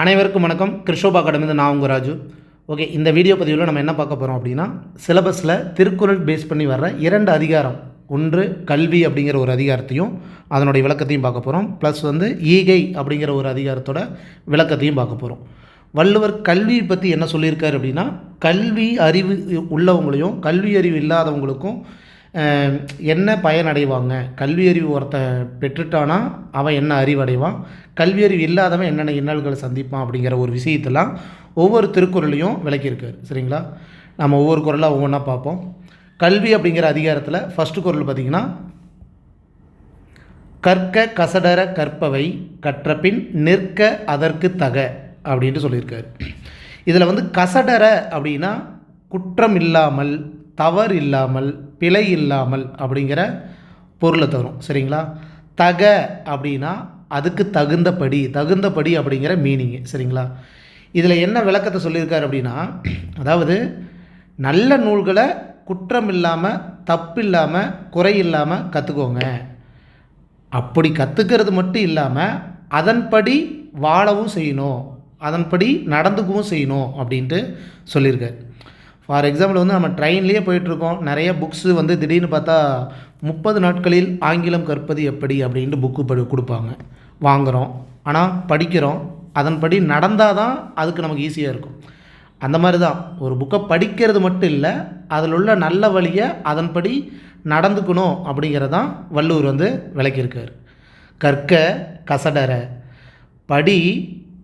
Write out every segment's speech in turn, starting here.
அனைவருக்கும் வணக்கம். கிருஷோபா அகாடமிலேருந்து நான் உங்கள் ராஜு. ஓகே, இந்த வீடியோ பதிவில் நம்ம என்ன பார்க்க போகிறோம் அப்படின்னா, சிலபஸில் திருக்குறள் பேஸ் பண்ணி வர்ற 2 அதிகாரம், ஒன்று கல்வி அப்படிங்கிற ஒரு அதிகாரத்தையும் அதனுடைய விளக்கத்தையும் பார்க்க போகிறோம். ப்ளஸ் ஈகை அப்படிங்கிற ஒரு அதிகாரத்தோட விளக்கத்தையும் பார்க்க போகிறோம். வள்ளுவர் கல்வியை பற்றி என்ன சொல்லியிருக்காரு அப்படின்னா, கல்வி அறிவு உள்ளவங்களையும் கல்வி அறிவு இல்லாதவங்களுக்கும் என்ன பயனடைவாங்க, கல்வி அறிவு ஒருத்தன் பெற்றுட்டானா அவன் என்ன அறிவடைவான், கல்வி அறிவு இல்லாதவன் என்னென்ன இன்னல்களை சந்திப்பான் அப்படிங்கிற ஒரு விஷயத்தெல்லாம் ஒவ்வொரு திருக்குறளையும் விளக்கியிருக்காரு. சரிங்களா? நம்ம ஒவ்வொரு குறளாக ஒவ்வொன்றா பார்ப்போம். கல்வி அப்படிங்கிற அதிகாரத்தில் ஃபஸ்ட்டு குறள் பார்த்திங்கன்னா, கற்க கசடர கற்பவை கற்றபின் நிற்க அதற்கு தக அப்படின்ட்டு சொல்லியிருக்காரு. இதில் கசடர அப்படின்னா குற்றம் இல்லாமல், தவறு இல்லாமல், பிழை இல்லாமல் அப்படிங்கிற பொருளை தரும். சரிங்களா? தக அப்படின்னா அதுக்கு தகுந்தபடி அப்படிங்கிற மீனிங்கு. சரிங்களா? இதில் என்ன விளக்கத்தை சொல்லியிருக்காரு அப்படின்னா, அதாவது நல்ல நூல்களை குற்றம் இல்லாமல், தப்பு இல்லாமல், குறை இல்லாமல் கற்றுக்கோங்க. அப்படி கற்றுக்கிறது மட்டும் இல்லாமல் அதன்படி வாழவும் செய்யணும், அதன்படி நடந்துக்கவும் செய்யணும் அப்படின்ட்டு சொல்லியிருக்காரு. ஃபார் எக்ஸாம்பிள் நம்ம ட்ரெயின்லேயே போயிட்டுருக்கோம், நிறைய புக்ஸு திடீர்னு பார்த்தா 30 நாட்களில் ஆங்கிலம் கற்பது எப்படி அப்படின்ட்டு புக்கு கொடுப்பாங்க, வாங்குகிறோம். ஆனால் படிக்கிறோம், அதன்படி நடந்தால் தான் அதுக்கு நமக்கு ஈஸியாக இருக்கும். அந்த மாதிரி தான் ஒரு புக்கை படிக்கிறது மட்டும் இல்லை, அதில் உள்ள நல்ல வழியை அதன்படி நடந்துக்கணும் அப்படிங்கிறதான் வள்ளுவர் விளக்கியிருக்கார். கற்க கசடர, படி,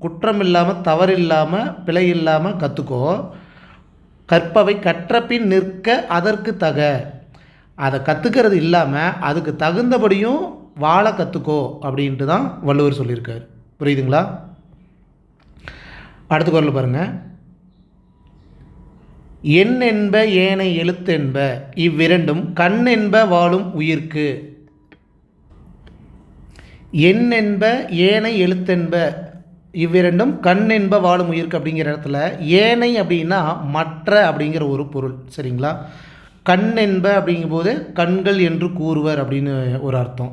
குற்றம் இல்லாமல், தவறு இல்லாமல், பிழை இல்லாமல் கற்றுக்கோ. கற்பவை கற்றபின் நிற்க அதற்கு தக, அதை கற்றுக்கிறது இல்லாமல் அதுக்கு தகுந்தபடியும் வாழ கற்றுக்கோ அப்படின்ட்டு தான் வள்ளுவர் சொல்லியிருக்கார். புரியுதுங்களா? அடுத்த குறள் பாருங்கள். எண் என்ப ஏனை எழுத்தென்ப இவ்விரண்டும் கண் என்ப வாழும் உயிர்க்கு. எண் என்ப ஏனை எழுத்தென்ப இவ்விரண்டும் கண் என்ப வாழும் உயிர்க்கு அப்படிங்கிற இடத்துல ஏனை அப்படின்னா மற்ற அப்படிங்கிற ஒரு பொருள். சரிங்களா? கண் என்ப அப்படிங்கும்போது கண்கள் என்று கூறுவர் அப்படின்னு ஒரு அர்த்தம்.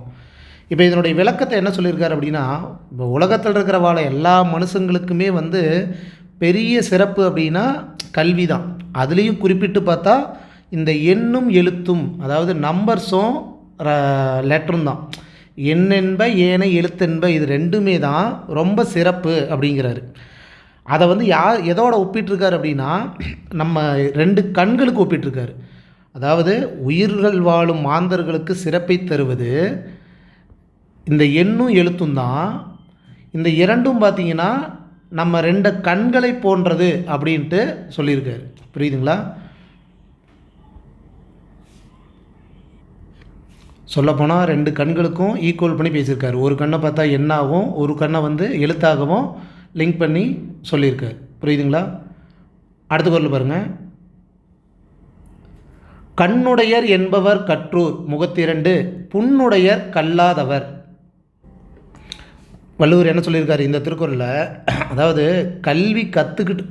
இப்போ இதனுடைய விளக்கத்தை என்ன சொல்லியிருக்காரு அப்படின்னா, இப்போ உலகத்தில் இருக்கிற வாழ எல்லா மனுஷங்களுக்குமே பெரிய சிறப்பு அப்படின்னா கல்வி தான். அதுலேயும் குறிப்பிட்டு பார்த்தா இந்த எண்ணும் எழுத்தும், அதாவது நம்பர்ஸும் லெட்டரும் தான். எண்ணென்ப ஏனை எழுத்தென்ப இது ரெண்டுமே தான் ரொம்ப சிறப்பு அப்படிங்கிறாரு. அதை எதோட ஒப்பிட்டிருக்காரு அப்படின்னா, நம்ம 2 கண்களுக்கு ஒப்பிட்டிருக்காரு. அதாவது உயிர்கள் வாழும் மாந்தர்களுக்கு சிறப்பை தருவது இந்த எண்ணும் எழுத்தும் தான். இந்த இரண்டும் பார்த்திங்கன்னா நம்ம 2 கண்களை போன்றது அப்படின்ட்டு சொல்லியிருக்காரு. புரியுதுங்களா? சொல்லப்போனால் 2 கண்களுக்கும் ஈக்குவல் பண்ணி பேசியிருக்காரு. ஒரு கண்ணை பார்த்தா எண்ணாகவும், ஒரு கண்ணை எழுத்தாகவும் லிங்க் பண்ணி சொல்லியிருக்காரு. புரியுதுங்களா? அடுத்த குறள் பாருங்கள். கண்ணுடையர் என்பவர் கற்றூர் முகத்திரண்டு புண்ணுடையர் கல்லாதவர். வள்ளுவர் என்ன சொல்லியிருக்காரு இந்த திருக்குறளில், அதாவது கல்வி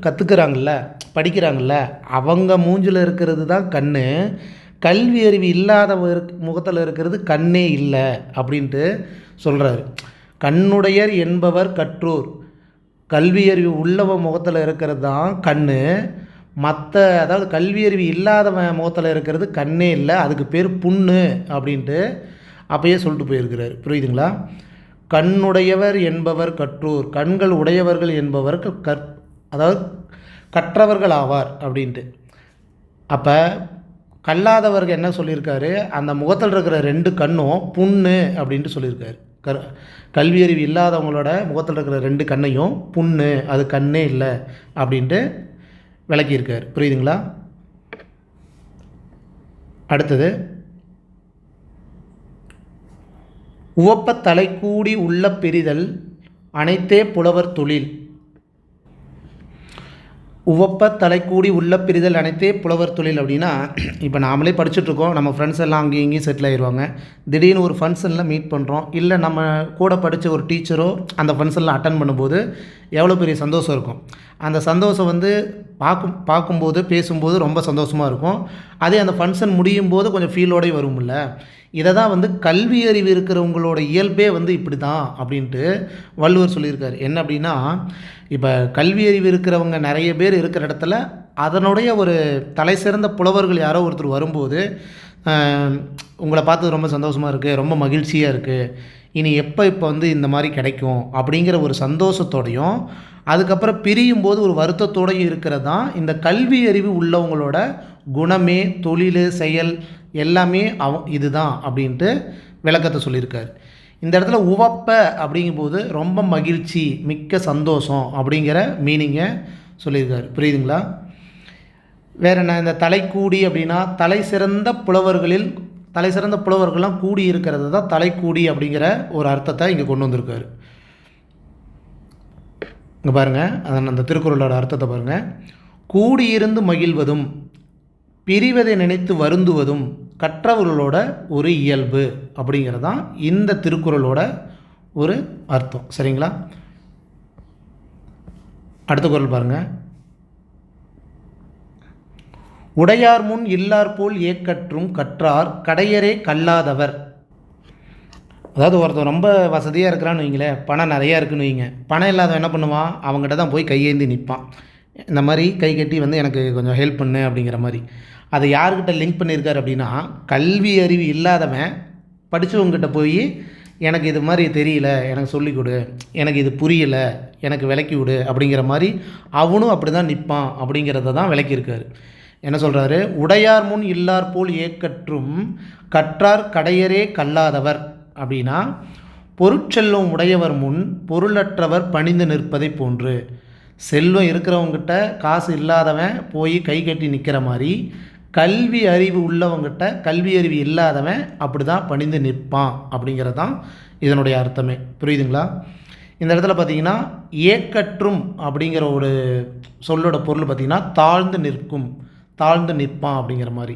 கற்றுக்கிறாங்கல்ல, படிக்கிறாங்கல்ல, அவங்க மூஞ்சில் இருக்கிறது தான் கண். கல்வி அறிவு இல்லாத முகத்தில் இருக்கிறது கண்ணே இல்லை அப்படின்ட்டு சொல்கிறாரு. கண்ணுடையர் என்பவர் கற்றூர், கல்வி அறிவு உள்ளவ முகத்தில் இருக்கிறது தான் கண். அதாவது கல்வி அறிவு இல்லாதவன் முகத்தில் இருக்கிறது கண்ணே இல்லை, அதுக்கு பேர் புண்ணு அப்படின்ட்டு அப்பயே சொல்லிட்டு போயிருக்கிறார். புரியுதுங்களா? கண்ணுடையவர் என்பவர் கற்றூர், கண்கள் உடையவர்கள் என்பவர் அதாவது கற்றவர்கள் ஆவார் அப்படின்ட்டு. அப்போ கல்லாதவர்கள் என்ன சொல்லியிருக்காரு, அந்த முகத்தில் இருக்கிற 2 கண்ணும் புண்ணு அப்படின்ட்டு சொல்லியிருக்காரு. கல்வி அறிவு இல்லாதவங்களோட முகத்தில் இருக்கிற 2 கண்ணையும் புண்ணு, அது கண்ணே இல்லை அப்படின்ட்டு விளக்கியிருக்கார். புரியுதுங்களா? அடுத்தது, உவப்ப தலை கூடி உள்ள பிரிதல் அனைத்தே புலவர் தொழில். உவப்ப தலை கூடி உள்ள பிரிதல் அனைத்தே புலவர் தொழில் அப்படின்னா, இப்போ நாமளே படிச்சுட்ருக்கோம், நம்ம ஃப்ரெண்ட்ஸ் எல்லாம் அங்கேயும் இங்கேயும் செட்டில் ஆயிடுவாங்க. திடீர்னு ஒரு ஃபங்க்ஷனில் மீட் பண்ணுறோம், இல்லை நம்ம கூட படித்த ஒரு டீச்சரோ அந்த ஃபங்க்ஷனில் அட்டன் பண்ணும்போது எவ்வளோ பெரிய சந்தோஷம் இருக்கும். அந்த சந்தோஷம் பார்க்கும்போது பேசும்போது ரொம்ப சந்தோஷமாக இருக்கும். அதே அந்த ஃபங்க்ஷன் முடியும் போது கொஞ்சம் ஃபீலோடய வரும்ல. இதை தான் வந்து கல்வி அறிவு இருக்கிறவங்களோட இயல்பே வந்து இப்படி தான் அப்படின்ட்டு வள்ளுவர் சொல்லியிருக்காரு. என்ன அப்படின்னா, இப்போ கல்வி அறிவு இருக்கிறவங்க நிறைய பேர் இருக்கிற இடத்துல அதனுடைய ஒரு தலை சிறந்த புலவர்கள் யாரோ ஒருத்தர் வரும்போது, உங்களை பார்த்தது ரொம்ப சந்தோஷமாக இருக்குது, ரொம்ப மகிழ்ச்சியாக இருக்குது, இனி இப்போ வந்து இந்த மாதிரி கிடைக்கும் அப்படிங்கிற ஒரு சந்தோஷத்தோடையும், அதுக்கப்புறம் பிரியும் போது ஒரு வருத்தத்தோடையும் இருக்கிறது தான் இந்த கல்வி அறிவு உள்ளவங்களோட குணமே, தொழில், செயல் எல்லாமே இதுதான் அப்படின்ட்டு விளக்கத்தை சொல்லியிருக்காரு. இந்த இடத்துல உவப்ப அப்படிங்கும்போது ரொம்ப மகிழ்ச்சி, மிக்க சந்தோஷம் அப்படிங்கிற மீனிங்கை சொல்லியிருக்காரு. புரியுதுங்களா? வேறு என்ன, இந்த தலைக்கூடி அப்படின்னா தலை சிறந்த புலவர்கள்லாம் கூடி இருக்கிறது தான் தலைக்கூடி அப்படிங்கிற ஒரு அர்த்தத்தை இங்கே கொண்டு வந்திருக்காரு. இங்கே பாருங்கள், அந்த திருக்குறளோட அர்த்தத்தை பாருங்கள். கூடியிருந்து மகிழ்வதும் பிரிவதை நினைத்து வருந்துவதும் கற்றவர்களோட ஒரு இயல்பு அப்படிங்கிறதான் இந்த திருக்குறளோட ஒரு அர்த்தம். சரிங்களா? அடுத்த குறள் பாருங்கள். உடையார் முன் இல்லார் போல் ஏக்கற்றும் கற்றார் கடையரே கல்லாதவர். அதாவது ஒருத்தர் ரொம்ப வசதியாக இருக்கிறான்னு வைங்களேன், பணம் நிறையா இருக்குன்னு வைங்க, பணம் இல்லாதவன் என்ன பண்ணுவான், அவங்ககிட்ட தான் போய் கையேந்தி நிற்பான். இந்த மாதிரி கை கட்டி வந்து எனக்கு கொஞ்சம் ஹெல்ப் பண்ணு அப்படிங்கிற மாதிரி. அதை யார்கிட்ட லிங்க் பண்ணியிருக்காரு அப்படின்னா, கல்வி அறிவு இல்லாதவன் படித்தவங்ககிட்ட போய் எனக்கு இது மாதிரி தெரியல, எனக்கு சொல்லிக் கொடு, எனக்கு இது புரியலை, எனக்கு விளக்கி விடு அப்படிங்கிற மாதிரி அவனும் அப்படி தான் நிற்பான் அப்படிங்கிறத தான் விளக்கியிருக்காரு. என்ன சொல்கிறாரு? உடையார் முன் இல்லார் போல் ஏக்கற்றும் கற்றார் கடையரே கல்லாதவர் அப்படின்னா, பொருட்செல்வம் உடையவர் முன் பொருளற்றவர் பணிந்து நிற்பதை போன்று. செல்வம் இருக்கிறவங்கிட்ட காசு இல்லாதவன் போய் கை கட்டி நிற்கிற மாதிரி, கல்வி அறிவு உள்ளவங்கிட்ட கல்வி அறிவு இல்லாதவன் அப்படி தான் பணிந்து நிற்பான் அப்படிங்கிறது தான் இதனுடைய அர்த்தமே. புரியுதுங்களா? இந்த இடத்துல பார்த்திங்கன்னா, ஏக்கற்றும் அப்படிங்கிற ஒரு சொல்லோட பொருள் பார்த்திங்கன்னா தாழ்ந்து நிற்கும், தாழ்ந்து நிற்பான் அப்படிங்கிற மாதிரி.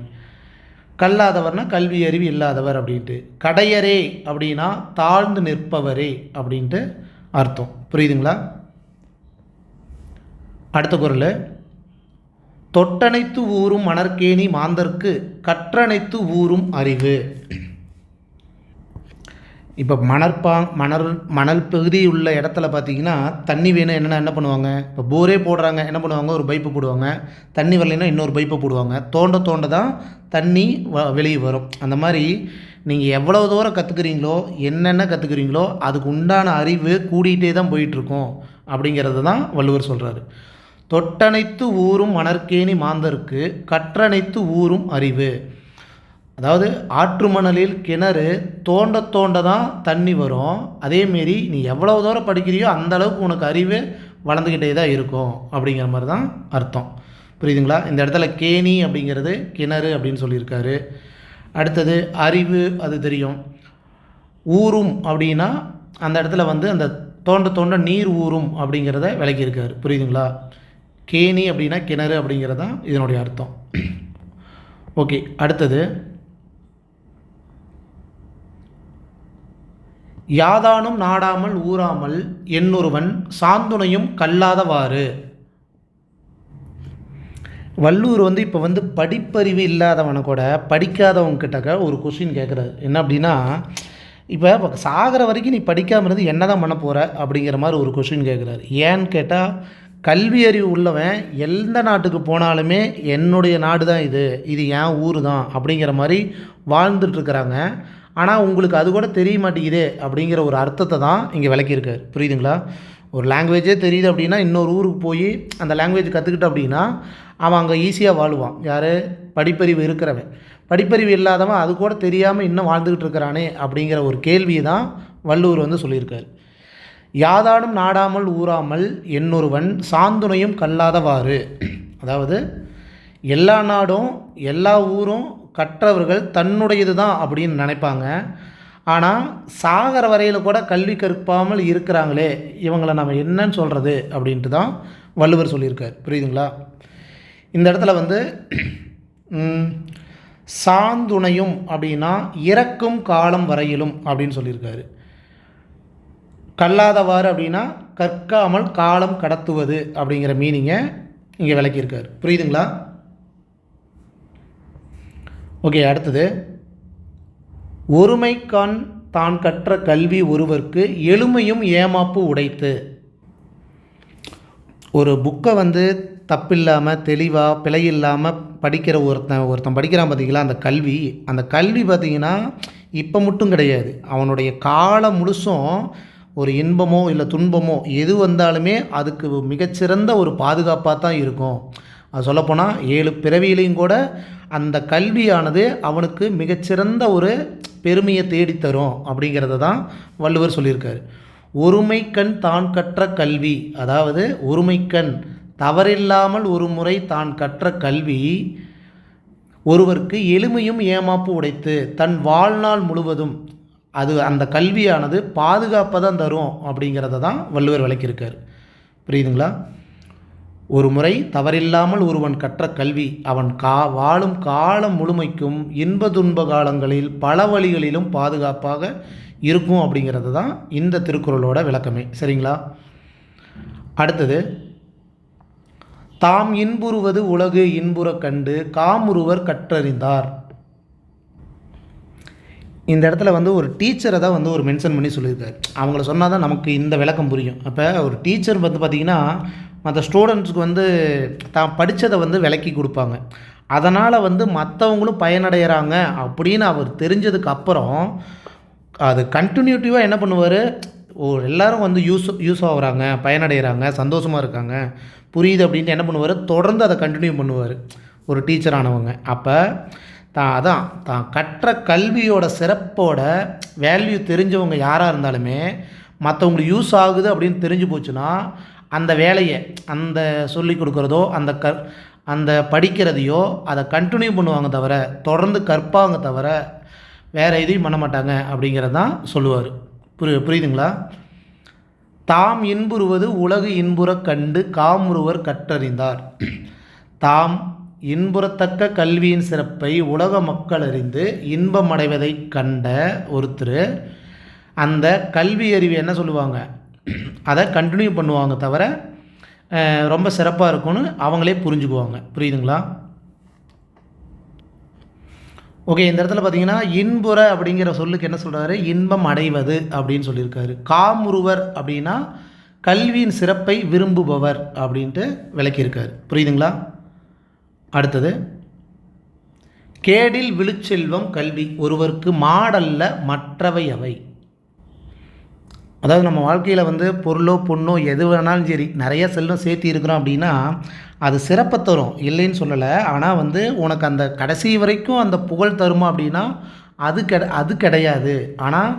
கல்லாதவர்னா கல்வி அறிவு இல்லாதவர் அப்படின்ட்டு. கடையரே அப்படின்னா தாழ்ந்து நிற்பவரே அப்படின்ட்டு அர்த்தம். புரியுதுங்களா? அடுத்த குறள். தொட்டனைத்து ஊரும் மணற்கேணி மாந்தர்க்கு கற்றனைத்து ஊரும் அறிவு. இப்போ மணல் பகுதி உள்ள இடத்துல பார்த்திங்கன்னா தண்ணி வேணும், என்ன பண்ணுவாங்க, இப்போ போரே போடுறாங்க, என்ன பண்ணுவாங்க, ஒரு பைப்பு போடுவாங்க, தண்ணி வரலைன்னா இன்னொரு பைப்பை போடுவாங்க, தோண்ட தான் தண்ணி வெளியே வரும். அந்த மாதிரி நீங்கள் எவ்வளோ தூரம் கற்றுக்குறீங்களோ, என்னென்ன கற்றுக்குறீங்களோ அதுக்கு உண்டான அறிவு கூடிகிட்டே தான் போயிட்டுருக்கோம் அப்படிங்கிறது தான் வள்ளுவர் சொல்கிறாரு. தொட்டனைத்து ஊரும் மணற்கேணி மாந்தருக்கு கற்றனைத்து ஊரும் அறிவு. அதாவது ஆற்று மணலில் கிணறு தோண்ட தான் தண்ணி வரும். அதேமாரி நீ எவ்வளோ தூரம் படிக்கிறியோ அந்தளவுக்கு உனக்கு அறிவு வளர்ந்துக்கிட்டே தான் இருக்கும் அப்படிங்கிற மாதிரி தான் அர்த்தம். புரியுதுங்களா? இந்த இடத்துல கேணி அப்படிங்கிறது கிணறு அப்படின்னு சொல்லியிருக்காரு. அடுத்தது அறிவு, அது தெரியும். ஊரும் அப்படின்னா அந்த இடத்துல வந்து அந்த தோண்ட நீர் ஊரும் அப்படிங்கிறத விளக்கியிருக்காரு. புரியுதுங்களா? கேணி அப்படின்னா கிணறு அப்படிங்கிறது தான் இதனுடைய அர்த்தம். ஓகே, அடுத்தது யாதானும் நாடாமல் ஊறாமல் என்னொருவன் சாந்துணையும் கல்லாதவாறு. வள்ளுவர் வந்து இப்போ வந்து படிப்பறிவு இல்லாதவனை கூட படிக்காதவங்கிட்ட ஒரு கொஸ்டின் கேட்குறாரு. என்ன அப்படின்னா, இப்போ சாகிற வரைக்கும் நீ படிக்காமல் இருந்து என்ன தான் பண்ண போகிற அப்படிங்கிற மாதிரி ஒரு கொஸ்டின் கேட்குறாரு. ஏன்னு கேட்டால், கல்வி அறிவு உள்ளவன் எந்த நாட்டுக்கு போனாலுமே என்னுடைய நாடு தான் இது என் ஊர் தான் அப்படிங்கிற மாதிரி வாழ்ந்துட்டுருக்குறாங்க. ஆனால் உங்களுக்கு அது கூட தெரிய மாட்டேங்குதே அப்படிங்கிற ஒரு அர்த்தத்தை தான் இங்கே விளக்கியிருக்காரு. புரியுதுங்களா? ஒரு லாங்குவேஜே தெரியுது அப்படின்னா இன்னொரு ஊருக்கு போய் அந்த லாங்குவேஜ் கற்றுக்கிட்ட அப்படின்னா அவன் அங்கே ஈஸியாக வாழுவான். யார்? படிப்பறிவு இருக்கிறவன். படிப்பறிவு இல்லாதவன் அது கூட தெரியாமல் இன்னும் வாழ்ந்துக்கிட்டு இருக்கிறானே அப்படிங்கிற ஒரு கேள்வியை தான் வள்ளுவர் வந்து சொல்லியிருக்காரு. யாதானும் நாடாமல் ஊறாமல் என்னொருவன் சாந்துணையும் கல்லாதவாறு. அதாவது எல்லா நாடும் எல்லா ஊரும் கற்றவர்கள் தன்னுடையது தான் அப்படின்னு நினைப்பாங்க. ஆனால் சாகர வரையில் கூட கல்வி கற்பாமல் இருக்கிறாங்களே, இவங்களை நம்ம என்னன்னு சொல்கிறது அப்படின்ட்டு தான் வள்ளுவர் சொல்லியிருக்கார். புரியுதுங்களா? இந்த இடத்துல வந்து சாந்துணையும் அப்படின்னா இறக்கும் காலம் வரையிலும் அப்படின்னு சொல்லியிருக்காரு. கல்லாதவாறு அப்படின்னா கற்காமல் காலம் கடத்துவது அப்படிங்கிற மீனிங்கை இங்கே விளக்கியிருக்கார். புரியுதுங்களா? ஓகே, அடுத்தது ஒருமைக்கான் தான் கற்ற கல்வி ஒருவர்க்கு எளிமையும் ஏமாப்பு உடைத்து. ஒரு புக்கை வந்து தப்பில்லாமல் தெளிவாக பிழை இல்லாமல் படிக்கிற ஒருத்தன் படிக்கிறான் பார்த்தீங்களா, அந்த கல்வி பார்த்திங்கன்னா இப்போ மட்டும் கிடையாது, அவனுடைய காலம் முழுசும் ஒரு இன்பமோ இல்லை துன்பமோ எது வந்தாலுமே அதுக்கு மிகச்சிறந்த ஒரு பாதுகாப்பாக தான் இருக்கும். அது சொல்லப்போனால் 7 பிறவியிலையும் கூட அந்த கல்வியானது அவனுக்கு மிகச்சிறந்த ஒரு பெருமையை தேடித்தரும் அப்படிங்கிறத தான் வள்ளுவர் சொல்லியிருக்காரு. ஒருமைக்கண் தான் கற்ற கல்வி, அதாவது ஒருமைக்கண் தவறில்லாமல் ஒரு முறை தான் கற்ற கல்வி ஒருவருக்கு எளிமையும் ஏமாப்பு உடைத்து தன் வாழ்நாள் முழுவதும் அந்த கல்வியானது பாதுகாப்பை தான் தரும் அப்படிங்கிறத தான் வள்ளுவர் விளக்கியிருக்கார். புரியுதுங்களா? ஒரு முறை தவறில்லாமல் ஒருவன் கற்ற கல்வி அவன் வாழும் காலம் முழுமைக்கும் இன்ப துன்ப காலங்களில் பல வழிகளிலும் பாதுகாப்பாக இருக்கும் அப்படிங்கிறது தான் இந்த திருக்குறளோட விளக்கமே. சரிங்களா? அடுத்தது, தாம் இன்புறுவது உலகு இன்புற கண்டு காமுறுவர் கற்றறிந்தார். இந்த இடத்துல வந்து ஒரு டீச்சரை தான் வந்து ஒரு மென்ஷன் பண்ணி சொல்லியிருக்காரு. அவங்கள சொன்னால் தான் நமக்கு இந்த விளக்கம் புரியும். அப்போ ஒரு டீச்சர் வந்து பார்த்திங்கன்னா மற்ற ஸ்டூடெண்ட்ஸுக்கு வந்து தான் படித்ததை வந்து விளக்கி கொடுப்பாங்க. அதனால் வந்து மற்றவங்களும் பயனடைகிறாங்க அப்படின்னு அவர் தெரிஞ்சதுக்கு அப்புறம் அது கண்டினியூட்டிவாக என்ன பண்ணுவார், எல்லோரும் வந்து யூஸ் ஆகுறாங்க, பயனடைகிறாங்க, சந்தோஷமாக இருக்காங்க, புரியுது அப்படின்ட்டு என்ன பண்ணுவார், தொடர்ந்து அதை கண்டினியூ பண்ணுவார் ஒரு டீச்சரானவங்க. அப்போ தான் கற்ற கல்வியோட சிறப்போட வேல்யூ தெரிஞ்சவங்க யாராக இருந்தாலுமே மற்றவங்களுக்கு யூஸ் ஆகுது அப்படின்னு தெரிஞ்சு போச்சுன்னா அந்த வேலையை அந்த சொல்லி கொடுக்குறதோ அந்த படிக்கிறதையோ அதை கண்டினியூ பண்ணுவாங்க தவிர, தொடர்ந்து கற்பாங்க தவிர வேறு எதையும் பண்ண மாட்டாங்க அப்படிங்கிறது தான் சொல்லுவார். புரியுதுங்களா? தாம் இன்புறுவது உலகு இன்புற கண்டு காமுறுவர் கற்றறிந்தார். தாம் இன்புறத்தக்க கல்வியின் சிறப்பை உலக மக்கள் அறிந்து இன்பமடைவதை கண்ட ஒருத்தர் அந்த கல்வி அறிவு என்ன சொல்லுவாங்க, அதை கண்டினியூ பண்ணுவாங்க தவிர ரொம்ப சிறப்பாக இருக்கும்னு அவங்களே புரிஞ்சுக்குவாங்க. புரியுதுங்களா? ஓகே, இந்த இடத்துல பார்த்தீங்கன்னா இன்புற அப்படிங்கிற சொல்லுக்கு என்ன சொல்கிறாரு, இன்பம் அடைவது அப்படின்னு சொல்லியிருக்காரு. காமுறுவர் அப்படின்னா கல்வியின் சிறப்பை விரும்புபவர் அப்படின்ட்டு விளக்கியிருக்காரு. புரியுதுங்களா? அடுத்தது, கேடில் விழுச்செல்வம் கல்வி ஒருவருக்கு மாடல்ல மற்றவை அவை. அதாவது நம்ம வாழ்க்கையில் வந்து பொருளோ பொண்ணோ எது வேணாலும் சரி நிறைய செல்வம் சேர்த்து இருக்கிறோம் அப்படின்னா அது சிறப்பை தரும், இல்லைன்னு சொல்லலை. ஆனால் வந்து உனக்கு அந்த கடைசி வரைக்கும் அந்த புகழ் தருமா அப்படின்னா அது கிடையாது. ஆனால்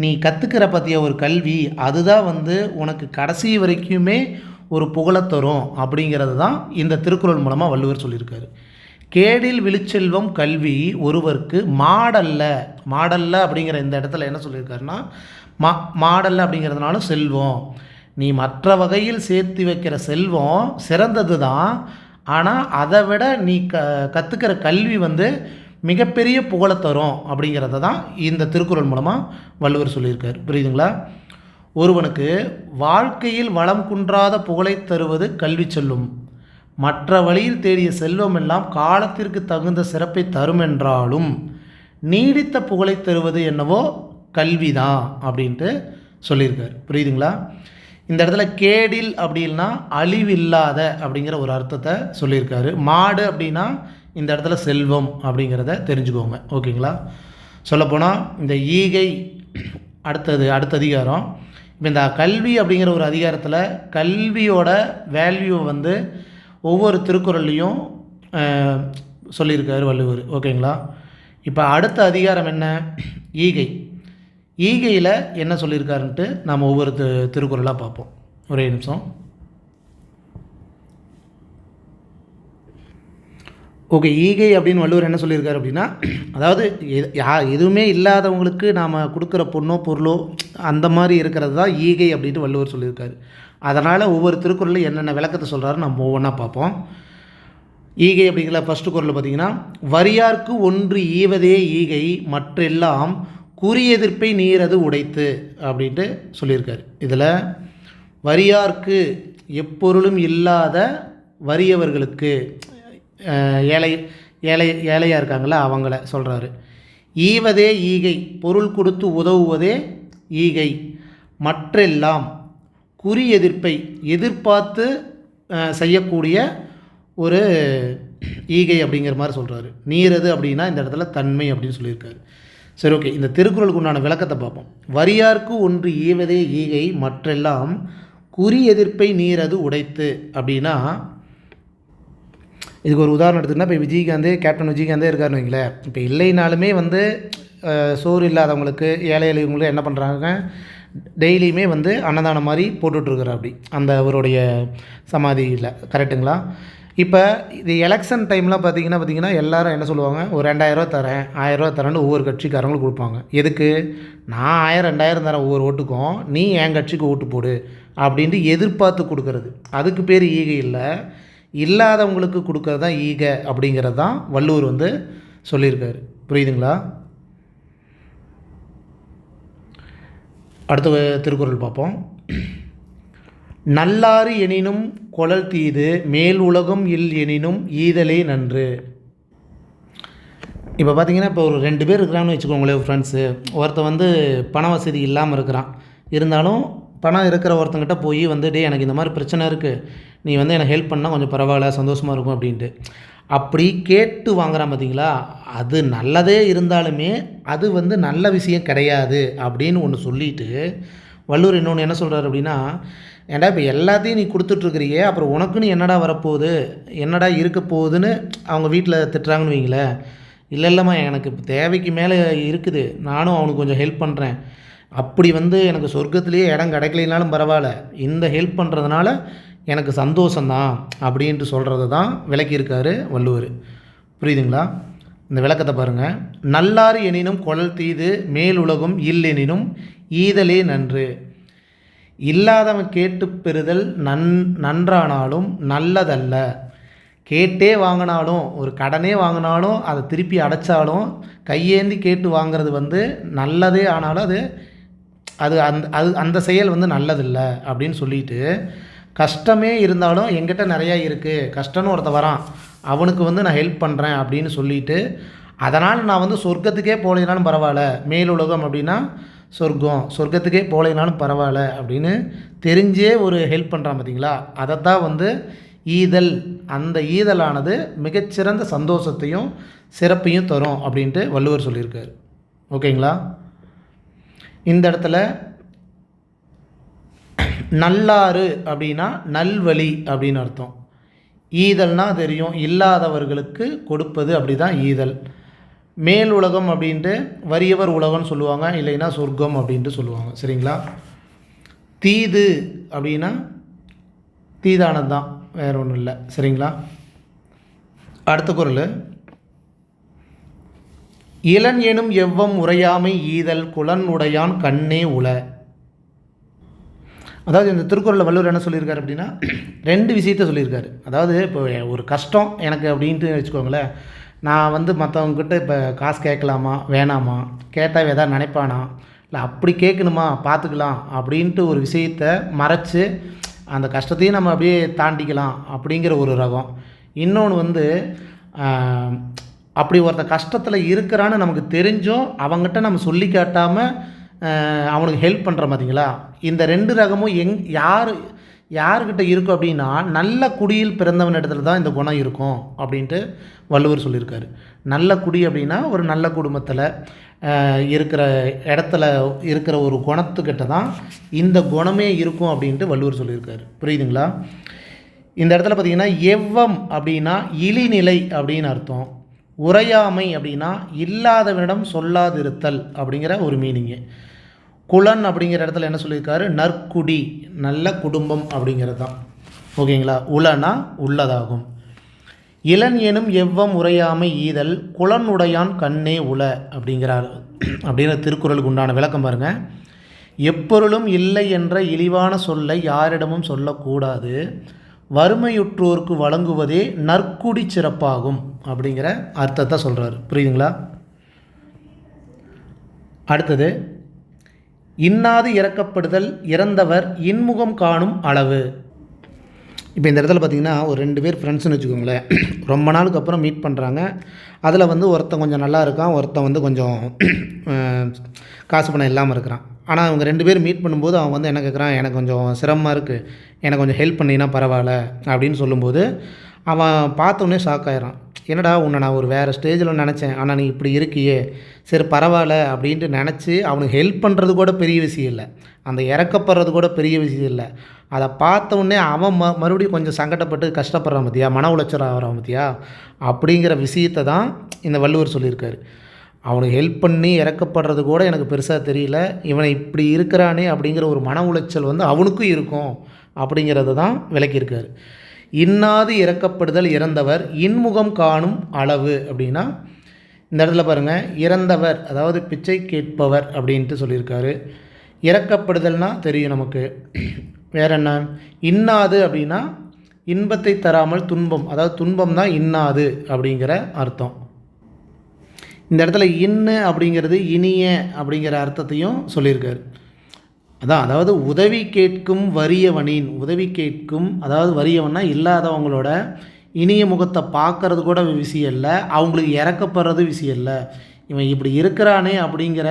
நீ கற்றுக்கிற பற்றிய ஒரு கல்வி அதுதான் வந்து உனக்கு கடைசி வரைக்குமே ஒரு புகழை தரும் அப்படிங்கிறது தான் இந்த திருக்குறள் மூலமாக வள்ளுவர் சொல்லியிருக்காரு. கேடில் விழுச்செல்வம் கல்வி ஒருவருக்கு மாடல்ல அப்படிங்கிற இந்த இடத்துல என்ன சொல்லியிருக்காருன்னா மாடல்ல அப்படிங்கிறதுனால செல்வம், நீ மற்ற வகையில் சேர்த்து வைக்கிற செல்வம் சிறந்தது தான், ஆனால் அதை விட நீ கற்றுக்கிற கல்வி வந்து மிகப்பெரிய புகழை தரும் அப்படிங்கிறத தான் இந்த திருக்குறள் மூலமாக வள்ளுவர் சொல்லியிருக்கார். புரியுதுங்களா? ஒருவனுக்கு வாழ்க்கையில் வளம் குன்றாத புகழை தருவது கல்வி செல்லும், மற்ற வழியில் தேடிய செல்வம் எல்லாம் காலத்திற்கு தகுந்த சிறப்பை தரும் என்றாலும் நீடித்த புகழை தருவது என்னவோ கல்வி தான் அப்படின்ட்டு சொல்லியிருக்கார். புரியுதுங்களா? இந்த இடத்துல கேடில் அப்படின்னா அழிவில்லாத அப்படிங்கிற ஒரு அர்த்தத்தை சொல்லியிருக்காரு. மாடு அப்படின்னா இந்த இடத்துல செல்வம் அப்படிங்கிறத தெரிஞ்சுக்கோங்க. ஓகேங்களா? சொல்லப்போனால் இந்த ஈகை அடுத்த அதிகாரம். இப்போ இந்த கல்வி அப்படிங்கிற ஒரு அதிகாரத்தில் கல்வியோட வேல்யூ வந்து ஒவ்வொரு திருக்குறள்லையும் சொல்லியிருக்காரு வள்ளுவர். ஓகேங்களா? இப்போ அடுத்த அதிகாரம் என்ன, ஈகையில் என்ன சொல்லியிருக்காருன்ட்டு நாம் ஒவ்வொரு திருக்குறளாக பார்ப்போம். ஒரே நிமிஷம். ஓகே, ஈகை அப்படின்னு வள்ளுவர் என்ன சொல்லியிருக்காரு அப்படின்னா, அதாவது எதுவுமே இல்லாதவங்களுக்கு நாம் கொடுக்குற பொண்ணோ பொருளோ அந்த மாதிரி இருக்கிறது தான் ஈகை அப்படின்ட்டு வள்ளுவர் சொல்லியிருக்காரு. அதனால் ஒவ்வொரு திருக்குறளில் என்னென்ன விளக்கத்தை சொல்கிறாரு நம்ம ஒவ்வொன்றா பார்ப்போம். ஈகை அப்படிங்கிற ஃபஸ்ட்டு குறளில் பார்த்திங்கன்னா, வரியார்க்கு ஒன்று ஈவதே ஈகை மற்றெல்லாம் குறியெதிர்ப்பை நீரது உடைத்து அப்படின்ட்டு சொல்லியிருக்காரு. இதில் வரியார்க்கு எப்பொருளும் இல்லாத வறியவர்களுக்கு ஏழையாக இருக்காங்கள அவங்கள சொல்கிறாரு. ஈவதே ஈகை, பொருள் கொடுத்து உதவுவதே ஈகை. மற்றெல்லாம் குறி எதிர்ப்பை எதிர்பார்த்து செய்யக்கூடிய ஒரு ஈகை அப்படிங்கிற மாதிரி சொல்கிறாரு. நீரது அப்படின்னா இந்த இடத்துல தன்மை அப்படின்னு சொல்லியிருக்காரு. சரி, ஓகே. இந்த திருக்குறளுக்கு உண்டான விளக்கத்தை பார்ப்போம். வரியார்க்கு ஒன்று ஈவதே ஈகை, மற்றெல்லாம் குறி எதிர்ப்பை நீரது உடைத்து அப்படின்னா, இதுக்கு ஒரு உதாரணம் எடுத்துக்கிட்டால், இப்போ விஜயகாந்தே, கேப்டன் விஜயகாந்தே இருக்காருன்னு வைங்களேன். இப்போ இல்லைனாலுமே வந்து சோறு இல்லாதவங்களுக்கு, ஏழை எளியவங்களுக்கு என்ன பண்ணுறாங்க, டெய்லியுமே வந்து அன்னதானம் மாதிரி போட்டுட்ருக்குறார். அப்படி அந்த அவருடைய சமாதியில். கரெக்டுங்களா? இப்போ இது எலெக்ஷன் டைமில் பார்த்திங்கன்னா எல்லோரும் என்ன சொல்லுவாங்க, ஒரு 2000 தரேன், 1000 தரேன்னு ஒவ்வொரு கட்சிக்காரங்களும் கொடுப்பாங்க. எதுக்கு? நான் 1000 2000 தரேன் ஒவ்வொரு ஓட்டுக்கும், நீ என் கட்சிக்கு ஓட்டு போடு அப்படின்ட்டு எதிர்பார்த்து கொடுக்கறது. அதுக்கு பேர் ஈகை இல்லை. இல்லாதவங்களுக்கு கொடுக்கறது தான் ஈகை அப்படிங்கிறது தான் வள்ளுவர் வந்து சொல்லியிருக்காரு. புரியுதுங்களா? அடுத்த திருக்குறள் பார்ப்போம். நல்லாறு எனினும் கொளல் தீது, மேல் உலகம் இல் எனினும் ஈதலே நன்று. இப்போ பார்த்திங்கன்னா, இப்போ ஒரு 2 பேர் இருக்கிறாங்கன்னு வச்சுக்கோங்களேன், ஃப்ரெண்ட்ஸு. ஒருத்தன் வந்து பண வசதி இல்லாமல் இருக்கிறான். இருந்தாலும் பணம் இருக்கிற ஒருத்தங்கிட்ட போய் வந்து, டே எனக்கு இந்த மாதிரி பிரச்சனை இருக்குது, நீ வந்து எனக்கு ஹெல்ப் பண்ணால் கொஞ்சம் பரவாயில்ல, சந்தோஷமாக இருக்கும் அப்படின்ட்டு அப்படி கேட்டு வாங்குறான். பார்த்தீங்களா? அது நல்லதே இருந்தாலுமே அது வந்து நல்ல விஷயம் கிடையாது அப்படின்னு ஒன்று சொல்லிவிட்டு, வள்ளுவர் இன்னொன்று என்ன சொல்கிறார் அப்படின்னா, ஏன்டா இப்போ எல்லாத்தையும் நீ கொடுத்துட்ருக்கிறியே, அப்புறம் உனக்குன்னு என்னடா வரப்போகுது, என்னடா இருக்க போகுதுன்னு அவங்க வீட்டில் திட்டுறாங்கன்னு வைங்களேன். இல்லைம்மா, எனக்கு இப்போ தேவைக்கு மேலே இருக்குது, நானும் அவனுக்கு கொஞ்சம் ஹெல்ப் பண்ணுறேன், அப்படி வந்து எனக்கு சொர்க்கத்திலேயே இடம் கிடைக்கலைனாலும் பரவாயில்ல, இந்த ஹெல்ப் பண்ணுறதுனால எனக்கு சந்தோஷந்தான் அப்படின்ட்டு சொல்கிறது தான் விளக்கியிருக்காரு வள்ளுவர். புரியுதுங்களா? இந்த விளக்கத்தை பாருங்கள். நல்லாறு எனினும் கொளல் தீது, மேல் உலகம் இல் எனினும் ஈதலே நன்று. இல்லாதவன் கேட்டு பெறுதல் நன்றானாலும் நல்லதல்ல. கேட்டே வாங்கினாலும், ஒரு கடனே வாங்கினாலும், அதை திருப்பி அடைச்சாலும், கையேந்தி கேட்டு வாங்கிறது வந்து நல்லதே ஆனாலும் அது அது அந்த செயல் வந்து நல்லதில்லை அப்படின்னு சொல்லிட்டு, கஷ்டமே இருந்தாலும் என்கிட்ட நிறையா இருக்குது, கஷ்டம்னு ஒருத்த வரான், அவனுக்கு வந்து நான் ஹெல்ப் பண்ணுறேன் அப்படின்னு சொல்லிட்டு, அதனால் நான் வந்து சொர்க்கத்துக்கே போகலைனாலும் பரவாயில்ல, மேலுலகம் அப்படின்னா சொர்க்கத்துக்கே போகலைனாலும் பரவாயில்ல அப்படின்னு தெரிஞ்சே ஒரு ஹெல்ப் பண்ணுறான். பார்த்தீங்களா? அதைத்தான் வந்து ஈதல். அந்த ஈதலானது மிகச்சிறந்த சந்தோஷத்தையும் சிறப்பையும் தரும் அப்படின்ட்டு வள்ளுவர் சொல்லியிருக்கார். ஓகேங்களா? இந்த இடத்துல நல்லாறு அப்படின்னா நல்வழி அப்படின்னு அர்த்தம். ஈதல்னால் தெரியும், இல்லாதவர்களுக்கு கொடுப்பது, அப்படி தான் ஈதல். மேல் உலகம் அப்படின்ட்டு வறியவர் உலகம்னு சொல்லுவாங்க, இல்லைன்னா சொர்க்கம் அப்படின்ட்டு சொல்லுவாங்க. சரிங்களா? தீது அப்படின்னா தீதானது தான், வேறு ஒன்றும் இல்லை. சரிங்களா? அடுத்த குறள். இளன் எனும் எவ்வம் உரையாமை ஈதல், குலன் உடையான் கண்ணே உல. அதாவது இந்த திருக்குறளில் வள்ளுவர் என்ன சொல்லியிருக்காரு அப்படின்னா, 2 விஷயத்த சொல்லியிருக்காரு. அதாவது இப்போ ஒரு கஷ்டம் எனக்கு அப்படின்ட்டு வச்சுக்கோங்களேன், நான் வந்து மற்றவங்கக்கிட்ட இப்போ காசு கேட்கலாமா வேணாமா, கேட்டால் எதாவது நினைப்பானா, இல்லை அப்படி கேட்கணுமா பார்த்துக்கலாம் அப்படின்ட்டு ஒரு விஷயத்தை மறைச்சி அந்த கஷ்டத்தையும் நம்ம அப்படியே தாண்டிக்கலாம் அப்படிங்கிற ஒரு ரகம். இன்னொன்று வந்து அப்படி ஒருத்த கஷ்டத்தில் இருக்கிறான்னு நமக்கு தெரிஞ்சும் அவங்ககிட்ட நம்ம சொல்லி காட்டாமல் அவனுக்கு ஹெல்ப் பண்ணுற பார்த்தீங்களா? இந்த 2 ரகமும் யாருக்கிட்ட இருக்கும் அப்படின்னா, நல்ல குடியில் பிறந்தவன் இடத்துல தான் இந்த குணம் இருக்கும் அப்படின்ட்டு வள்ளுவர் சொல்லியிருக்காரு. நல்ல குடி அப்படின்னா ஒரு நல்ல குடும்பத்தில் இருக்கிற இடத்துல இருக்கிற ஒரு குணத்துக்கிட்ட தான் இந்த குணமே இருக்கும் அப்படின்ட்டு வள்ளுவர் சொல்லியிருக்காரு. புரியுதுங்களா? இந்த இடத்துல பார்த்திங்கன்னா, எவ்வம் அப்படின்னா இழிநிலை அப்படின்னு அர்த்தம். உரையாமை அப்படின்னா இல்லாதவனிடம் சொல்லாதிருத்தல் அப்படிங்கிற ஒரு மீனிங்கு. குலன் அப்படிங்கிற இடத்துல என்ன சொல்லியிருக்காரு, நற்குடி, நல்ல குடும்பம் அப்படிங்கிறது தான். ஓகேங்களா? உலனா உள்ளதாகும். இளன் எனும் எவ்வம் உரையாமை ஈதல், குலன் உடையான் கண்ணே உல அப்படிங்கிற திருக்குறளுக்கு உண்டான விளக்கம் பாருங்கள். எப்பொருளும் இல்லை என்ற இழிவான சொல்லை யாரிடமும் சொல்லக்கூடாது, வறுமையுற்றோருக்கு வழங்குவதே நற்குடி சிறப்பாகும் அப்படிங்கிற அர்த்தத்தை சொல்கிறார். புரியுதுங்களா? அடுத்தது, இன்னாது இறக்கப்படுதல் இறந்தவர் இன்முகம் காணும் அளவு. இப்போ இந்த இடத்துல பார்த்திங்கன்னா ஒரு 2 பேர் ஃப்ரெண்ட்ஸ்னு வச்சுக்கோங்களேன். ரொம்ப நாளுக்கு அப்புறம் மீட் பண்ணுறாங்க. அதில் வந்து ஒருத்தன் கொஞ்சம் நல்லா இருக்கான், ஒருத்தன் வந்து கொஞ்சம் காசு பணம் இல்லாமல் இருக்கிறான். ஆனால் அவங்க 2 பேர் மீட் பண்ணும்போது அவன் வந்து என்ன கேட்குறான், எனக்கு கொஞ்சம் சிரமமாக இருக்குது, எனக்கு கொஞ்சம் ஹெல்ப் பண்ணினா பரவாயில்ல அப்படின்னு சொல்லும்போது அவன் பார்த்தோன்னே ஷாக் ஆயிடுறான். என்னடா உன்னை நான் ஒரு வேறு ஸ்டேஜில் நினச்சேன், ஆனால் நீ இப்படி இருக்கியே, சரி பரவாயில்ல அப்படின்ட்டு நினச்சி அவனுக்கு ஹெல்ப் பண்ணுறது கூட பெரிய விஷயம் இல்லை, அந்த இறக்கப்படுறது கூட பெரிய விஷயம் இல்லை. அதை பார்த்தோன்னே அவன் மறுபடியும் கொஞ்சம் சங்கடப்பட்டு கஷ்டப்படுறான் பார்த்தியா, மன உளைச்சல் ஆகிறான் பார்த்தியா, அப்படிங்கிற விஷயத்தை தான் இந்த வள்ளுவர் சொல்லியிருக்காரு. அவனுக்கு ஹெல்ப் பண்ணி இறக்கப்படுறது கூட எனக்கு பெருசாக தெரியல, இவனை இப்படி இருக்கிறானே அப்படிங்கிற ஒரு மன உளைச்சல் வந்து அவனுக்கும் இருக்கும் அப்படிங்கிறத தான் விளக்கியிருக்காரு. இன்னாது இறக்கப்படுதல் இறந்தவர் இன்முகம் காணும் அளவு அப்படின்னா இந்த இடத்துல பாருங்கள், இறந்தவர் அதாவது பிச்சை கேட்பவர் அப்படின்ட்டு சொல்லியிருக்காரு. இறக்கப்படுதல்னால் தெரியும் நமக்கு. வேறு என்ன, இன்னாது அப்படின்னா இன்பத்தை தராமல் துன்பம், அதாவது துன்பம் தான் இன்னாது அப்படிங்கிற அர்த்தம். இந்த இடத்துல இன்னு அப்படிங்கிறது இனிய அப்படிங்கிற அர்த்தத்தையும் சொல்லியிருக்காரு. அதாவது உதவி கேட்கும் வறியவனின், உதவி கேட்கும் அதாவது வறியவன்னா இல்லாதவங்களோட இனிய முகத்தை பார்க்கறது கூட விஷயம் இல்லை, அவங்களுக்கு இறக்கப்படுறது விஷயம் இல்லை, இவன் இப்படி இருக்கிறானே அப்படிங்கிற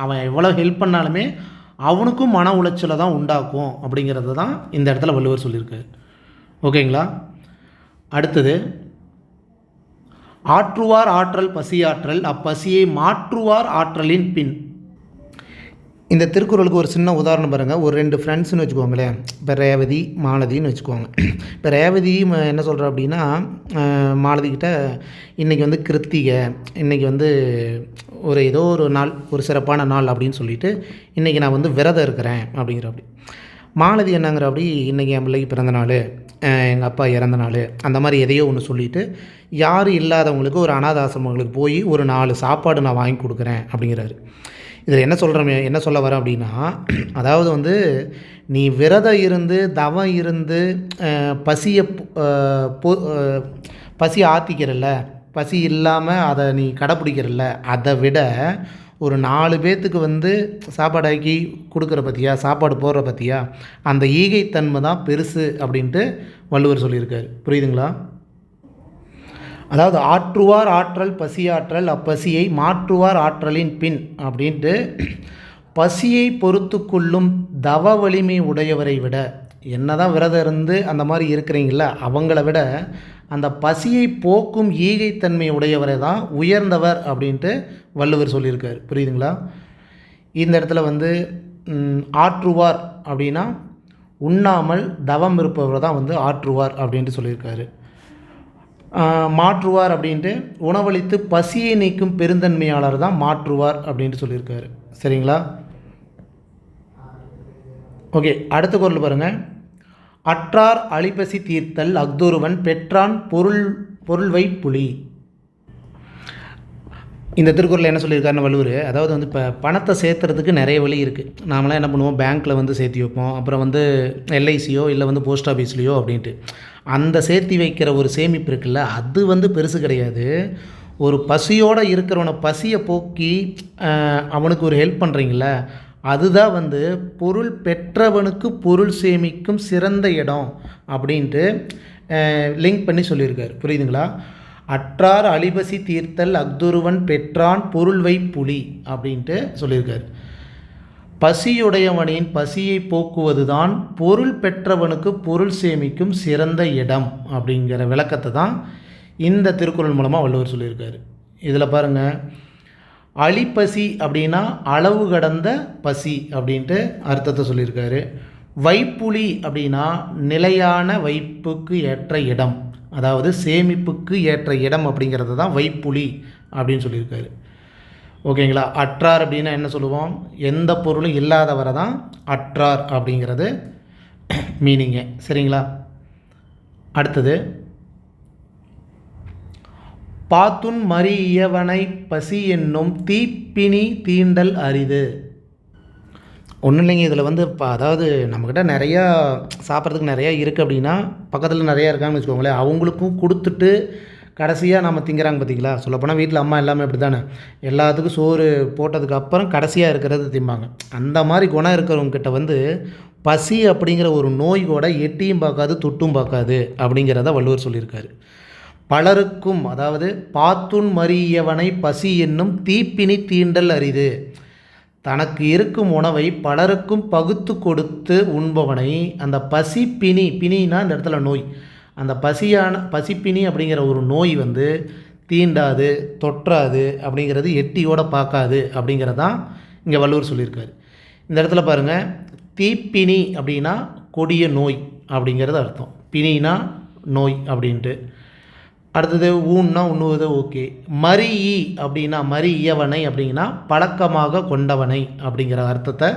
அவன் எவ்வளோ ஹெல்ப் பண்ணாலுமே அவனுக்கும் மன உளைச்சலை தான் உண்டாக்கும் அப்படிங்கிறது தான் இந்த இடத்துல வள்ளுவர் சொல்லியிருக்காரு. ஓகேங்களா. அடுத்தது, ஆற்றுவார் ஆற்றல் பசியாற்றல், அப்பசியை மாற்றுவார் ஆற்றலின் பின். இந்த திருக்குறளுக்கு ஒரு சின்ன உதாரணம் பாருங்கள். ஒரு 2 ஃப்ரெண்ட்ஸ்னு வச்சுக்கோங்களேன். இப்போ ரேவதி மாலதின்னு வச்சுக்கோங்க. இப்போ ரேவதி என்ன சொல்கிறா அப்படின்னா, மாலதிக்கிட்ட இன்றைக்கி வந்து கிருத்திகை, இன்றைக்கி வந்து ஒரு ஏதோ ஒரு நாள், ஒரு சிறப்பான நாள் அப்படின்னு சொல்லிவிட்டு இன்றைக்கி நான் வந்து விரதம் இருக்கிறேன் அப்படிங்கிற. அப்படி மாலதி என்னங்கிற அப்படி இன்றைக்கி என் பிள்ளைக்கு பிறந்த நாள், எங்கள் அப்பா இறந்த நாள், அந்த மாதிரி எதையோ ஒன்று சொல்லிவிட்டு யாரும் இல்லாதவங்களுக்கு ஒரு அனாதாசிரமங்களுக்கு போய் ஒரு 4 சாப்பாடு நான் வாங்கி கொடுக்குறேன் அப்படிங்கிறாரு. இதில் என்ன சொல்ல வரேன் அப்படின்னா, அதாவது வந்து நீ விரதம் இருந்து தவம் இருந்து பசியை பசி ஆற்றிக்கிறல்ல, பசி இல்லாமல் அதை நீ கடைப்பிடிக்கிறல்ல, அதை விட ஒரு 4 பேர்த்துக்கு வந்து சாப்பாடாக்கி கொடுக்குற பற்றியா, சாப்பாடு போடுற பற்றியா, அந்த ஈகைத்தன்மை தான் பெருசு அப்படின்ட்டு வள்ளுவர் சொல்லியிருக்காரு. புரியுதுங்களா. அதாவது ஆற்றுவார் ஆற்றல் பசியாற்றல், அப்பசியை மாற்றுவார் ஆற்றலின் பின் அப்படின்ட்டு பசியை பொறுத்து கொள்ளும் தவ வலிமை உடையவரை விட, என்ன தான் விரதம் இருந்து அந்த மாதிரி இருக்கிறீங்கள அவங்கள விட அந்த பசியை போக்கும் ஈகைத்தன்மை உடையவரை தான் உயர்ந்தவர் அப்படின்ட்டு வள்ளுவர் சொல்லியிருக்கார். புரியுதுங்களா. இந்த இடத்துல வந்து ஆற்றுவார் அப்படின்னா உண்ணாமல் தவம் இருப்பவர் தான் வந்து ஆற்றுவார் அப்படின்ட்டு சொல்லியிருக்காரு. மாற்றுவார் அப்படின்ட்டு உணவளித்து பசியை நீக்கும் பெருந்தன்மையாளர் தான் மாற்றுவார் அப்படின்ட்டு சொல்லியிருக்காரு. சரிங்களா. ஓகே, அடுத்த குறள் பாருங்கள். அற்றார் அழிப்பசி தீர்த்தல் அஃதொருவன் பெற்றான் பொருள்வை புலி. இந்த திருக்குறளில் என்ன சொல்லியிருக்காருன்னு வள்ளுவர், அதாவது வந்து இப்போ பணத்தை சேர்த்துறதுக்கு நிறைய வழி இருக்குது. நாமெல்லாம் என்ன பண்ணுவோம், பேங்க்கில் வந்து சேர்த்தி வைப்போம், அப்புறம் வந்து எல்ஐசியோ இல்லை வந்து போஸ்ட் ஆஃபீஸ்லேயோ அப்படின்ட்டு. அந்த சேர்த்தி வைக்கிற ஒரு சேமிப்பு இருக்குல்ல, அது வந்து பெருசு கிடையாது. ஒரு பசியோடு இருக்கிறவனை பசியை போக்கி அவனுக்கு ஒரு ஹெல்ப் பண்ணுறீங்கள, அதுதான் வந்து பொருள் பெற்றவனுக்கு பொருள் சேமிக்கும் சிறந்த இடம் அப்படின்ட்டு லிங்க் பண்ணி சொல்லியிருக்காரு. புரியுதுங்களா. அற்றார் அழிபசி தீர்த்தல் அஃதொருவன் பெற்றான் பொருள்வை புலி அப்படின்ட்டு சொல்லியிருக்காரு. பசியுடையவனின் பசியை போக்குவது தான் பொருள் பெற்றவனுக்கு பொருள் சேமிக்கும் சிறந்த இடம் அப்படிங்கிற விளக்கத்தை தான் இந்த திருக்குறள் மூலமாக வள்ளுவர் சொல்லியிருக்காரு. இதில் பாருங்கள், அழிப்பசி அப்படின்னா அளவு கடந்த பசி அப்படின்ட்டு அர்த்தத்தை சொல்லியிருக்காரு. வைப்புலி அப்படின்னா நிலையான வைப்புக்கு ஏற்ற இடம், அதாவது சேமிப்புக்கு ஏற்ற இடம் அப்படிங்கிறது தான் வைப்புலி அப்படின்னு சொல்லியிருக்காரு. ஓகேங்களா. அற்றார் அப்படின்னா என்ன சொல்லுவோம், எந்த பொருளும் இல்லாதவரை தான் அற்றார் அப்படிங்கிறது மீனிங்க. சரிங்களா. அடுத்தது, பாத்துன் மறி இயவனை பசி என்னும் தீப்பினி தீண்டல் அரிது. ஒன்றும் இல்லைங்க, இதில் வந்து இப்போ அதாவது நம்மக்கிட்ட நிறையா சாப்பிட்றதுக்கு நிறையா இருக்குது அப்படின்னா பக்கத்தில் நிறையா இருக்காங்கன்னு வச்சுக்கோங்களேன், அவங்களுக்கும் கொடுத்துட்டு கடைசியாக நம்ம திங்கிறாங்க பார்த்திங்களா. சொல்லப்போனால் வீட்டில் அம்மா எல்லாமே அப்படி தானே, எல்லாத்துக்கும் சோறு போட்டதுக்கு அப்புறம் கடைசியாக இருக்கிறது திம்பாங்க. அந்த மாதிரி குணம் இருக்கிறவங்கக்கிட்ட வந்து பசி அப்படிங்கிற ஒரு நோய் கூட எட்டியும் பார்க்காது தொட்டும் பார்க்காது அப்படிங்கிறத வள்ளுவர் சொல்லியிருக்காரு. பலருக்கும், அதாவது பாத்துன் மறியவனை பசி என்னும் தீப்பினி தீண்டல் அரிது. தனக்கு இருக்கும் உணவை பலருக்கும் பகுத்து கொடுத்து உண்பவனை அந்த பசிப்பினி, பிணினா இந்த இடத்துல நோய், அந்த பசிப்பினி அப்படிங்கிற ஒரு நோய் வந்து தீண்டாது தொற்றாது அப்படிங்கிறது, எட்டியோட பார்க்காது அப்படிங்கிறதான் இங்கே வள்ளுவர் சொல்லியிருக்காரு. இந்த இடத்துல பாருங்கள், தீப்பினி அப்படின்னா கொடிய நோய் அப்படிங்கிறது அர்த்தம். பிணினா நோய் அப்படின்ட்டு. அடுத்தது ஊன்னா உண்ணுவது ஓகே. மறியி அப்படின்னா மறியவனை அப்படின்னா பழக்கமாக கொண்டவனை அப்படிங்கிற அர்த்தத்தை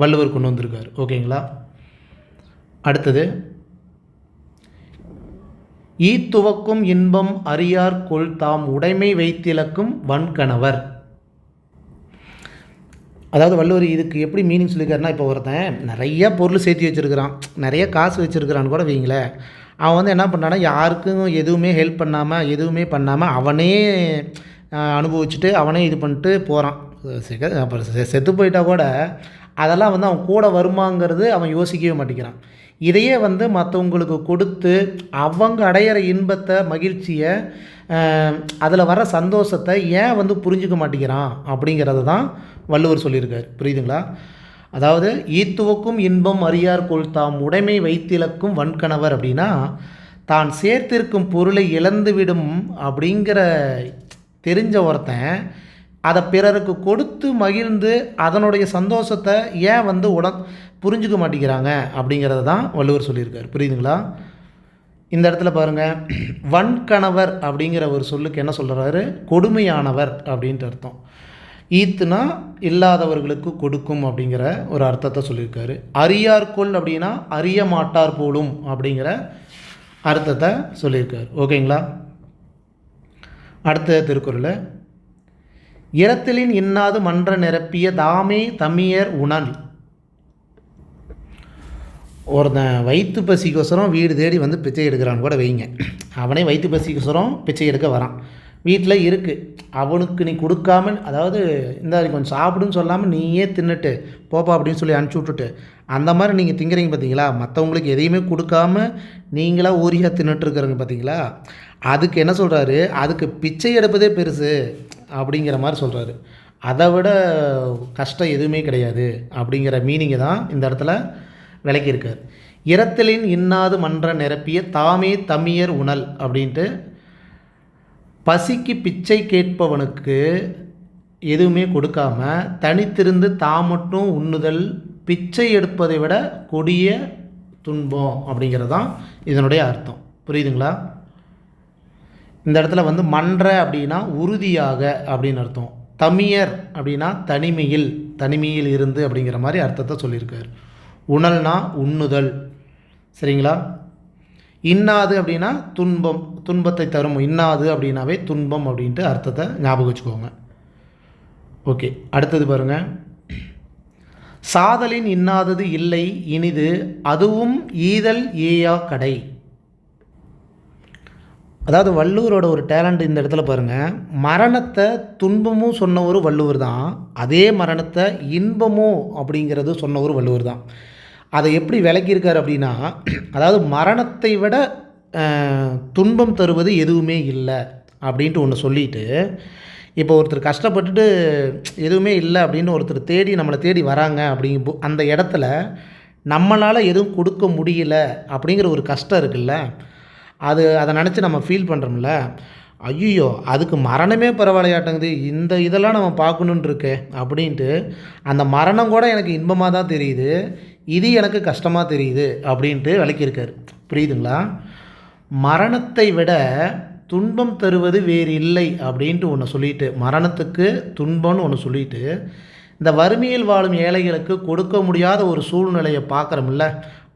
வள்ளுவர் கொண்டு வந்திருக்கார். ஓகேங்களா. அடுத்தது, ஈத்துவக்கும் இன்பம் அறியார் கொள் தாம் உடைமை வைத்திலக்கும் வன்கணவர். அதாவது வள்ளுவர் இதுக்கு எப்படி மீனிங் சொல்லியிருக்காருன்னா, இப்போ ஒருத்தன் நிறைய பொருள் சேர்த்து வச்சுருக்கிறான், நிறைய காசு வச்சுருக்கிறான்னு கூட வைங்களேன். அவன் வந்து என்ன பண்ணான்னா, யாருக்கும் எதுவுமே ஹெல்ப் பண்ணாமல் எதுவுமே பண்ணாமல் அவனே அனுபவிச்சுட்டு அவனே இது பண்ணிட்டு போகிறான். அப்புறம் செத்து போயிட்டால் கூட அதெல்லாம் வந்து அவன் கூட வருமாங்கிறது அவன் யோசிக்கவே மாட்டேங்கிறான். இதையே வந்து மற்றவங்களுக்கு கொடுத்து அவங்க அடையிற இன்பத்தை, மகிழ்ச்சியை, அதில் வர சந்தோஷத்தை ஏன் வந்து புரிஞ்சிக்க மாட்டேங்கிறான் அப்படிங்கிறத தான் வள்ளுவர் சொல்லியிருக்கார். புரியுதுங்களா. அதாவது ஈத்துவக்கும் இன்பம் அறியார் கொள் தாம் உடைமை வைத்திலக்கும் வன்கணவர் அப்படின்னா, தான் சேர்த்திருக்கும் பொருளை இழந்துவிடும் அப்படிங்கிற தெரிஞ்ச ஒருத்தன் அதை பிறருக்கு கொடுத்து மகிழ்ந்து அதனுடைய சந்தோஷத்தை ஏன் வந்து புரிஞ்சுக்க மாட்டேங்கிறாங்க அப்படிங்கிறத தான் வள்ளுவர் சொல்லியிருக்கார். புரியுதுங்களா. இந்த இடத்துல பாருங்கள், வன்கணவர் அப்படிங்கிற ஒரு சொல்லுக்கு என்ன சொல்கிறாரு, கொடுமையானவர் அப்படின்ட்டு அர்த்தம். ஈத்துனா இல்லாதவர்களுக்கு கொடுக்கும் அப்படிங்கிற ஒரு அர்த்தத்தை சொல்லியிருக்காரு. அறியார்கொள் அப்படின்னா அறிய மாட்டார் போலும் அப்படிங்கிற அர்த்தத்தை சொல்லியிருக்காரு. ஓகேங்களா. அடுத்த திருக்குறள், இரத்தலின் இன்னாது மன்ற நிரப்பிய தாமே தமியர் உணல். ஒருத்தன் வயிற்று பசிக்கோசரம் வீடு தேடி வந்து பிச்சை எடுக்கிறான்னு கூட வைங்க. அவனே வயிற்று பசிக்கோசரம் பிச்சை எடுக்க வரான். வீட்டில் இருக்குது, அவனுக்கு நீ கொடுக்காமல், அதாவது இந்த கொஞ்சம் சாப்பிடுன்னு சொல்லாமல் நீயே தின்னுட்டு போப்பா அப்படின்னு சொல்லி அனுப்பிச்சி விட்டுட்டு அந்த மாதிரி நீங்கள் திங்கிறீங்க பார்த்தீங்களா, மற்றவங்களுக்கு எதையுமே கொடுக்காம நீங்களாக ஊரியாக தின்னுட்டுருக்குறங்க பார்த்தீங்களா, அதுக்கு என்ன சொல்கிறாரு, அதுக்கு பிச்சை எடுப்பதே பெருசு அப்படிங்கிற மாதிரி சொல்கிறாரு. அதை விட கஷ்டம் எதுவுமே கிடையாது அப்படிங்கிற மீனிங்கை தான் இந்த இடத்துல விளக்கியிருக்கார். இரத்தலின் இன்னாது மன்ற நிரப்பிய தாமே தமியர் உணல் அப்படின்ட்டு, பசிக்கு பிச்சை கேட்பவனுக்கு எதுவுமே கொடுக்காம தனித்திருந்து தான் மட்டும் உண்ணுதல் பிச்சை எடுப்பதை விட கொடிய துன்பம் அப்படிங்கிறது தான் இதனுடைய அர்த்தம். புரியுதுங்களா. இந்த இடத்துல வந்து மன்ற அப்படின்னா உறுதியாக அப்படின்னு அர்த்தம். தமியர் அப்படின்னா தனிமையில் இருந்து அப்படிங்கிற மாதிரி அர்த்தத்தை சொல்லியிருக்கார். உணல்னா உண்ணுதல். சரிங்களா. இன்னாது அப்படின்னா துன்பத்தை தரும். இன்னாது அப்படின்னாவே துன்பம் அப்படின்ட்டு அர்த்தத்தை ஞாபகம் வச்சுக்கோங்க. ஓகே. அடுத்தது பாருங்கள், சாதலின் இன்னாதது இல்லை இனிது அதுவும் ஈதல் ஏயா கடை. அதாவது வள்ளுவரோட ஒரு டேலண்ட் இந்த இடத்துல பாருங்கள், மரணத்தை துன்பமும் சொன்ன ஒரு வள்ளுவர் தான், அதே மரணத்தை இன்பமும் அப்படிங்கிறது சொன்ன ஒரு வள்ளுவர் தான். அதை எப்படி விளக்கியிருக்கார் அப்படின்னா, அதாவது மரணத்தை விட துன்பம் தருவது எதுவுமே இல்லை அப்படின்ட்டு ஒன்று சொல்லிவிட்டு, இப்போ ஒருத்தர் கஷ்டப்பட்டுட்டு எதுவுமே இல்லை அப்படின்னு ஒருத்தர் நம்மளை தேடி வராங்க அப்படிங்க அந்த இடத்துல நம்மளால் எதுவும் கொடுக்க முடியல அப்படிங்கிற ஒரு கஷ்டம் இருக்குல்ல, அதை நினச்சி நம்ம ஃபீல் பண்ணுறோம்ல, ஐயோ அதுக்கு மரணமே பரவாயில்லையாட்டங்குது, இந்த இதெல்லாம் நம்ம பார்க்கணுன்னு இருக்கு அப்படின்ட்டு அந்த மரணம் கூட எனக்கு இன்பமாக தான் தெரியுது, இது எனக்கு கஷ்டமாக தெரியுது அப்படின்ட்டு விளக்கியிருக்காரு. புரியுதுங்களா. மரணத்தை விட துன்பம் தருவது வேறு இல்லை அப்படின்ட்டு ஒன்று சொல்லிட்டு, மரணத்துக்கு துன்பம்னு ஒன்று சொல்லிட்டு, இந்த வறுமையில் வாழும் ஏழைகளுக்கு கொடுக்க முடியாத ஒரு சூழ்நிலையை பார்க்குறோம்ல,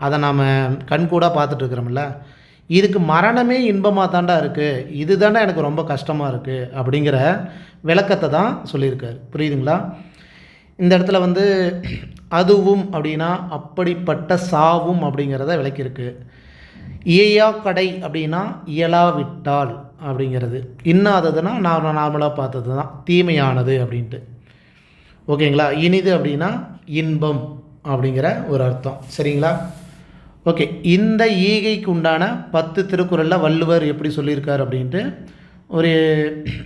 அதை நாம் கண்கூடாக பார்த்துட்ருக்குறோம்ல, இதுக்கு மரணமே இன்பமாக தாண்டா இருக்குது, இது தாண்டா எனக்கு ரொம்ப கஷ்டமாக இருக்குது அப்படிங்கிற விளக்கத்தை தான் சொல்லியிருக்காரு. புரியுதுங்களா. இந்த இடத்துல வந்து அதுவும் அப்படின்னா அப்படிப்பட்ட சாவும் அப்படிங்கிறத விளக்கியிருக்கு. இயையா கடை அப்படின்னா இயலாவிட்டால் அப்படிங்கிறது, இன்னாததுன்னா நார்மலாக பார்த்தது தான் தீமையானது அப்படின்ட்டு. ஓகேங்களா. இனிது அப்படின்னா இன்பம் அப்படிங்கிற ஒரு அர்த்தம். சரிங்களா? ஓகே, இந்த ஈகைக்கு உண்டான 10 திருக்குறளில் வள்ளுவர் எப்படி சொல்லியிருக்கார் அப்படின்ட்டு ஒரு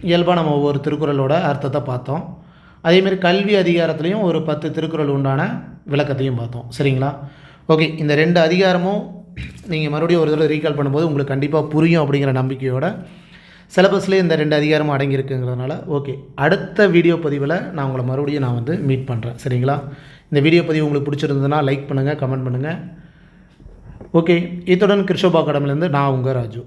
இயல்பாக நம்ம ஒவ்வொரு திருக்குறளோட அர்த்தத்தை பார்த்தோம். அதேமாரி கல்வி அதிகாரத்துலேயும் ஒரு 10 திருக்குறள் உண்டான விளக்கத்தையும் பார்த்தோம். சரிங்களா? ஓகே, இந்த 2 அதிகாரமும் நீங்கள் மறுபடியும் ஒரு தடவை ரீகால் பண்ணும்போது உங்களுக்கு கண்டிப்பாக புரியும் அப்படிங்கிற நம்பிக்கையோட சிலபஸ்லேயே இந்த 2 அதிகாரமும் அடங்கியிருக்குங்கிறதுனால ஓகே, அடுத்த வீடியோ பதிவில் நான் உங்களை மறுபடியும் நான் வந்து மீட் பண்ணுறேன். சரிங்களா? இந்த வீடியோ பதிவு உங்களுக்கு பிடிச்சிருந்ததுன்னா லைக் பண்ணுங்கள், கமெண்ட் பண்ணுங்கள். ஓகே, இத்துடன் கிருஷோபா அகாடமிலேருந்து நான் உங்கள் ராஜு.